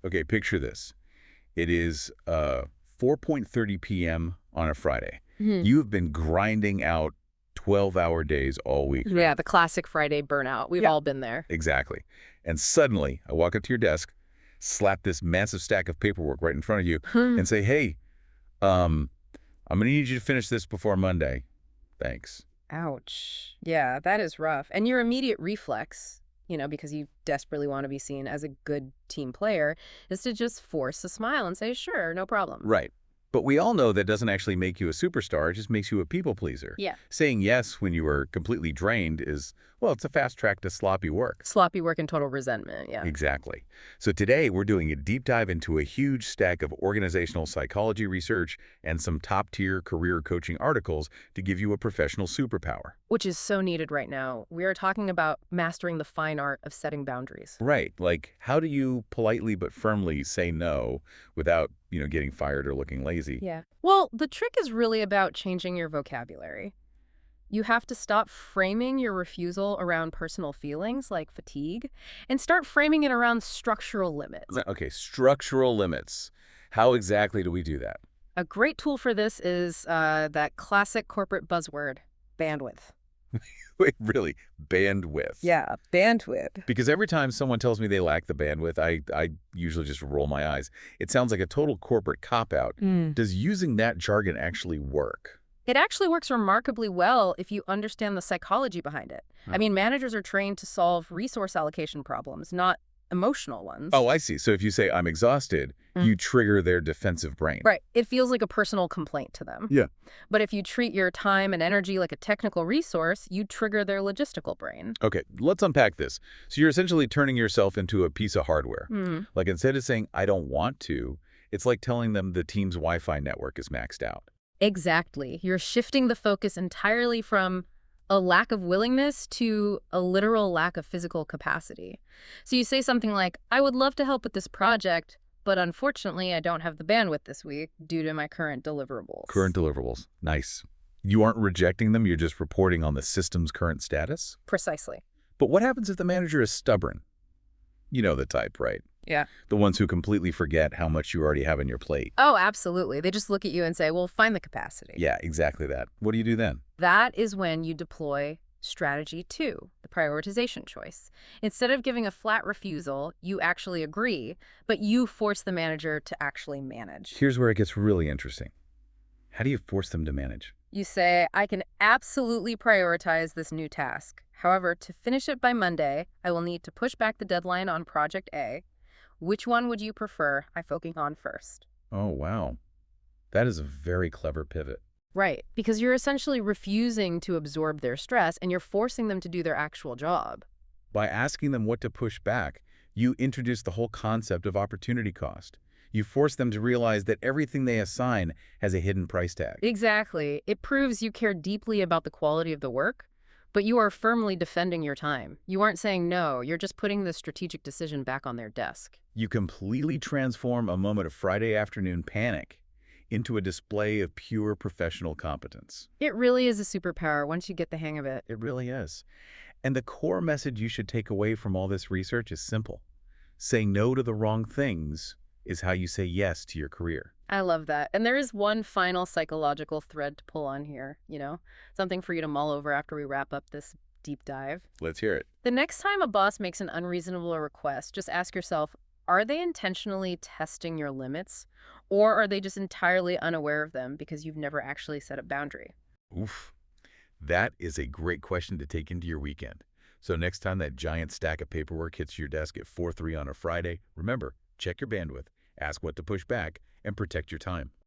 Okay, picture this. It is 4:30 p.m. on a Friday. Mhm. You've been grinding out 12-hour days all week. Yeah, the classic Friday burnout. We've Yeah. all been there. Exactly. And suddenly, I walk up to your desk, slap this massive stack of paperwork right in front of you, Hmm. and say, hey, um, I'm going to need you to finish this before Monday. Thanks. Ouch. Yeah, that is rough. And your immediate reflex, because you desperately want to be seen as a good team player, is to just force a smile and say, sure, no problem. Right. But we all know that doesn't actually make you a superstar. It just makes you a people pleaser. Yeah. Saying yes when you are completely drained is, well, it's a fast track to sloppy work. Sloppy work and total resentment. Yeah. Exactly. So today we're doing a deep dive into a huge stack of organizational psychology research and some top-tier career coaching articles to give you a professional superpower. Which is so needed right now. We are talking about mastering the fine art of setting boundaries. Right. Like, how do you politely but firmly say no without, getting fired or looking lazy? Yeah. Well, the trick is really about changing your vocabulary. You have to stop framing your refusal around personal feelings like fatigue and start framing it around structural limits. Okay, structural limits. How exactly do we do that? A great tool for this is that classic corporate buzzword, bandwidth. Wait, really? Bandwidth? Yeah, bandwidth. Because every time someone tells me they lack the bandwidth, I usually just roll my eyes. It sounds like a total corporate cop-out. Does using that jargon actually work? It actually works remarkably well if you understand the psychology behind it. I mean, managers are trained to solve resource allocation problems, not emotional ones. Oh, I see. So if you say, I'm exhausted, you trigger their defensive brain. Right. It feels like a personal complaint to them. Yeah. But if you treat your time and energy like a technical resource, you trigger their logistical brain. Okay, let's unpack this. So you're essentially turning yourself into a piece of hardware. Like instead of saying, I don't want to, it's like telling them the team's Wi-Fi network is maxed out. Exactly. You're shifting the focus entirely from a lack of willingness to a literal lack of physical capacity. So you say something like, I would love to help with this project, but unfortunately I don't have the bandwidth this week due to my current deliverables. Current deliverables. Nice. You aren't rejecting them, you're just reporting on the system's current status? Precisely. But what happens if the manager is stubborn? You know the type, right? Yeah. The ones who completely forget how much you already have on your plate. Oh, absolutely. They just look at you and say, well, find the capacity. Yeah, exactly that. What do you do then? That is when you deploy strategy 2, the prioritization choice. Instead of giving a flat refusal, you actually agree, but you force the manager to actually manage. Here's where it gets really interesting. How do you force them to manage? You say, I can absolutely prioritize this new task. However, to finish it by Monday, I will need to push back the deadline on Project A. Which one would you prefer I focus on first? Oh, wow. That is a very clever pivot. Right, because you're essentially refusing to absorb their stress and you're forcing them to do their actual job. By asking them what to push back, you introduce the whole concept of opportunity cost. You force them to realize that everything they assign has a hidden price tag. Exactly. It proves you care deeply about the quality of the work, but you are firmly defending your time. You aren't saying no, you're just putting the strategic decision back on their desk. You completely transform a moment of Friday afternoon panic into a display of pure professional competence. It really is a superpower once you get the hang of it. It really is. And the core message you should take away from all this research is simple. Say no to the wrong things is how you say yes to your career. I love that. And there is one final psychological thread to pull on here, something for you to mull over after we wrap up this deep dive. Let's hear it. The next time a boss makes an unreasonable request, just ask yourself, are they intentionally testing your limits, or are they just entirely unaware of them because you've never actually set a boundary? Oof. That is a great question to take into your weekend. So next time that giant stack of paperwork hits your desk at 4:03 on a Friday, remember, check your bandwidth, ask what to push back, and protect your time.